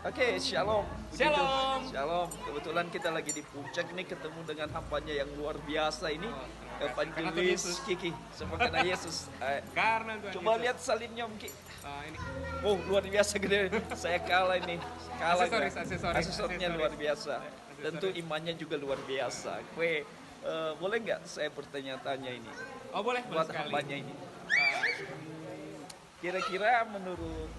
Oke, shalom. Begitu. Shalom. Shalom. Kebetulan kita lagi di puncak nih ketemu dengan hambanya yang luar biasa ini. Karena Tuhan Evangelis Yesus. Kiki. Semua karena Yesus. Karena Tuhan Coba Yesus. lihat salibnya Om Ki. Ini Oh, luar biasa gede. Saya kalah ini. Kalah. Aksesoris. Luar biasa. Aksesoris. Tentu imannya juga luar biasa. Boleh nggak saya bertanya-tanya ini? Oh boleh Buat sekali. hambanya ini. Ah, Kira-kira menurut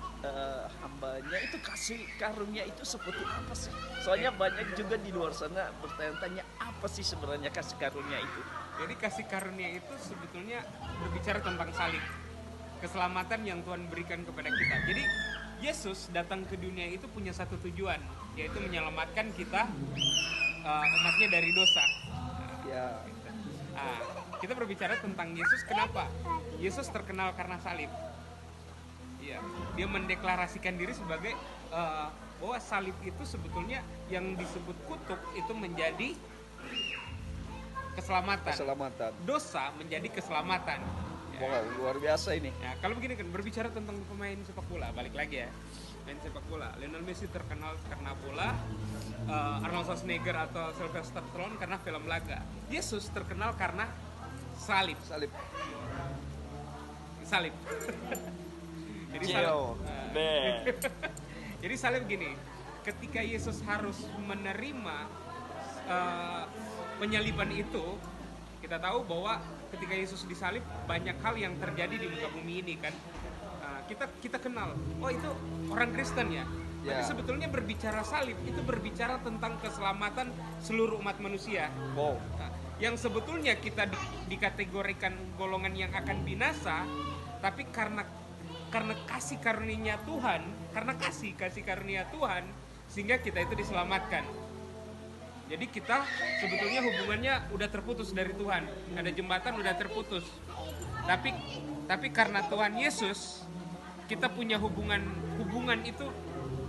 hambanya itu kasih karunia itu seperti apa sih? Soalnya banyak juga di luar sana bertanya-tanya apa sih sebenarnya kasih karunia itu? Jadi kasih karunia itu sebetulnya berbicara tentang salib, keselamatan yang Tuhan berikan kepada kita. Jadi Yesus datang ke dunia itu punya satu tujuan, yaitu menyelamatkan kita umatnya dari dosa. Ya, Nah, kita berbicara tentang Yesus. Kenapa? Yesus terkenal karena salib. Iya, dia mendeklarasikan diri sebagai bahwa salib itu sebetulnya yang disebut kutuk itu menjadi keselamatan. keselamatan. Dosa menjadi keselamatan. Ya. Wow, luar biasa ini. Ya, kalau begini kan berbicara tentang pemain sepak bola, balik lagi ya. Main sepak bola, Lionel Messi terkenal karena bola, Arnold Schwarzenegger atau Sylvester Stallone karena film laga. Yesus terkenal karena salib. Salib. Salib. Jadi Cio. Jadi salib gini, ketika Yesus harus menerima penyaliban itu, kita tahu bahwa ketika Yesus disalib banyak hal yang terjadi di muka bumi ini kan. Kita kenal, oh itu orang Kristen ya. Tapi Ya. sebetulnya berbicara salib itu berbicara tentang keselamatan seluruh umat manusia. Wow. Nah, yang sebetulnya kita dikategorikan golongan yang akan binasa, tapi karena kasih karunia Tuhan, karena kasih karunia Tuhan, sehingga kita itu diselamatkan. Jadi kita sebetulnya hubungannya udah terputus dari Tuhan, ada jembatan udah terputus. Tapi karena Tuhan Yesus, kita punya hubungan itu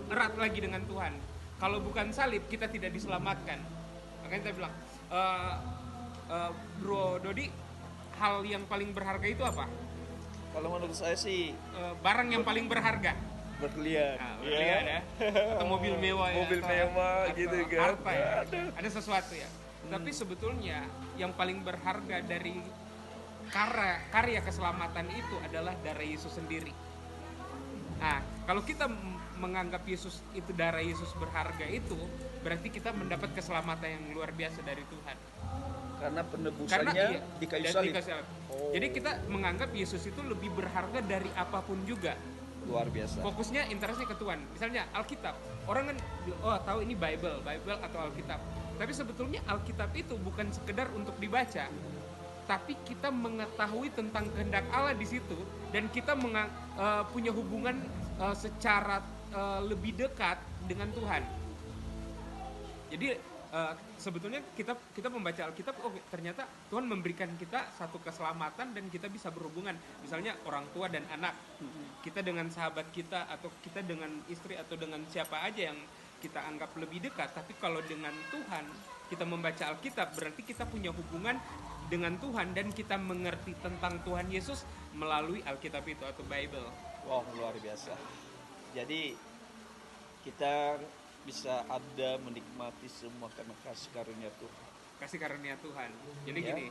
erat lagi dengan Tuhan. Kalau bukan salib, kita tidak diselamatkan. Makanya saya bilang, Bro Dodi, hal yang paling berharga itu apa? Kalau menurut saya sih Barang yang paling berharga. berlian. Berlian ya. Atau mobil mewah ya. Mobil atau- mewah atau gitu kan. Harta ya. Aduh. Ada sesuatu ya. Tapi sebetulnya yang paling berharga dari karya keselamatan itu adalah darah Yesus sendiri. Nah, kalau kita menganggap Yesus itu darah Yesus berharga itu, berarti kita mendapat keselamatan yang luar biasa dari Tuhan. Karena penebusannya iya, di kayu dan salib. Oh. Jadi kita menganggap Yesus itu lebih berharga dari apapun juga. Luar biasa. Fokusnya interestnya ke Tuhan. Misalnya Alkitab, orang kan tahu ini Bible atau Alkitab. Tapi sebetulnya Alkitab itu bukan sekedar untuk dibaca, tapi kita mengetahui tentang kehendak Allah di situ, dan kita punya hubungan secara lebih dekat dengan Tuhan. Jadi sebetulnya kita membaca Alkitab, oh ternyata Tuhan memberikan kita satu keselamatan dan kita bisa berhubungan. Misalnya orang tua dan anak, kita dengan sahabat kita atau kita dengan istri atau dengan siapa aja yang kita anggap lebih dekat. Tapi kalau dengan Tuhan kita membaca Alkitab, berarti kita punya hubungan dengan Tuhan dan kita mengerti tentang Tuhan Yesus melalui Alkitab itu atau Bible. Wow, luar biasa. Jadi kita bisa ada menikmati semua karena kasih karunia Tuhan. Kasih karunia Tuhan. Jadi Ya. gini,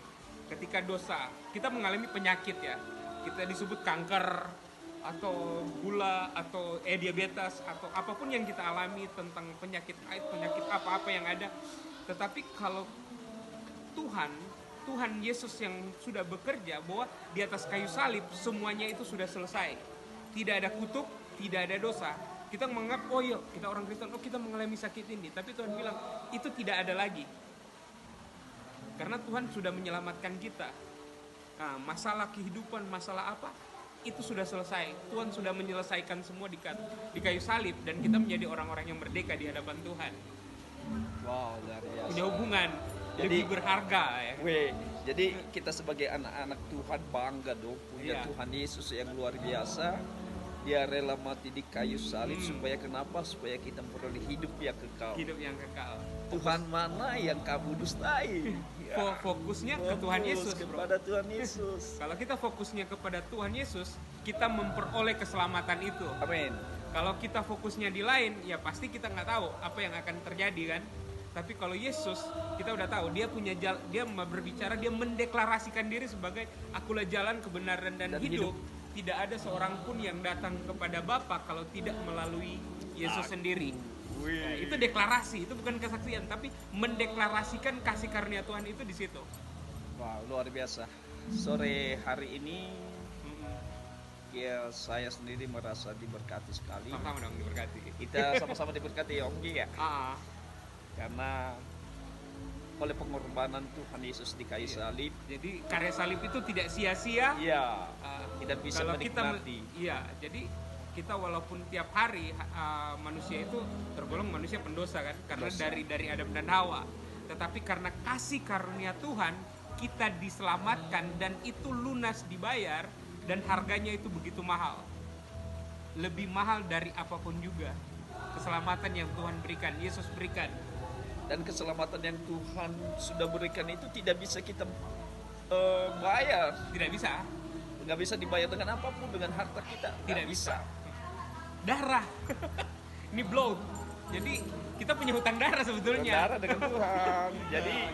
ketika dosa, kita mengalami penyakit ya. Kita disebut kanker atau gula atau diabetes atau apapun yang kita alami tentang penyakit apa-apa yang ada. Tetapi kalau Tuhan Yesus yang sudah bekerja bahwa di atas kayu salib semuanya itu sudah selesai. Tidak ada kutuk, tidak ada dosa. Kita menganggap, oh iya, kita orang Kristen, oh kita mengalami sakit ini. Tapi Tuhan bilang, itu tidak ada lagi. Karena Tuhan sudah menyelamatkan kita. Nah, masalah kehidupan, masalah apa, itu sudah selesai. Tuhan sudah menyelesaikan semua di kayu salib. Dan kita menjadi orang-orang yang merdeka di hadapan Tuhan. Wow, luar biasa. Punya hubungan, Jadi- lebih berharga ya. Jadi kita sebagai anak-anak Tuhan bangga dong punya Iya. Tuhan Yesus yang luar biasa. Dia rela mati di kayu salib supaya kenapa? Supaya kita memperoleh hidup yang kekal. Hidup yang kekal. Tuhan mana yang kamu dustai? Ya. Fokusnya ke Tuhan Yesus, bro. kepada Tuhan Yesus. Kalau kita fokusnya kepada Tuhan Yesus, kita memperoleh keselamatan itu. Amin. Kalau kita fokusnya di lain, ya pasti kita nggak tahu apa yang akan terjadi kan. Tapi kalau Yesus, kita udah tahu dia punya dia berbicara, dia mendeklarasikan diri sebagai akulah jalan, kebenaran dan hidup. Tidak ada seorang pun yang datang kepada Bapa kalau tidak melalui Yesus sendiri. Nah, itu deklarasi, itu bukan kesaksian, tapi mendeklarasikan kasih karunia Tuhan itu di situ. Wow, luar biasa. Sore hari ini ya saya sendiri merasa diberkati sekali. Sama-sama dong diberkati. Kita sama-sama diberkati ya Om Gi ya. Ah, Karena oleh pengorbanan Tuhan Yesus di kayu salib, jadi karya salib itu tidak sia-sia. ya tidak bisa Kalau kita menikmati. iya, jadi kita walaupun tiap hari manusia itu tergolong manusia pendosa kan, karena Pendosa. dari Adam dan Hawa. Tetapi karena kasih karunia Tuhan, kita diselamatkan dan itu lunas dibayar dan harganya itu begitu mahal. Lebih mahal dari apapun juga. Keselamatan yang Tuhan berikan, Yesus berikan. Dan keselamatan yang Tuhan sudah berikan itu tidak bisa kita bayar. Tidak bisa, Nggak bisa dibayar dengan apapun, dengan harta kita. tidak Nggak bisa. Darah. Ini blood. Jadi kita punya hutang darah sebetulnya. Saudara dengan Tuhan.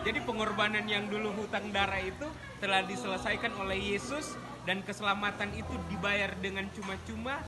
Jadi pengorbanan yang dulu hutang darah itu telah diselesaikan oleh Yesus dan keselamatan itu dibayar dengan cuma-cuma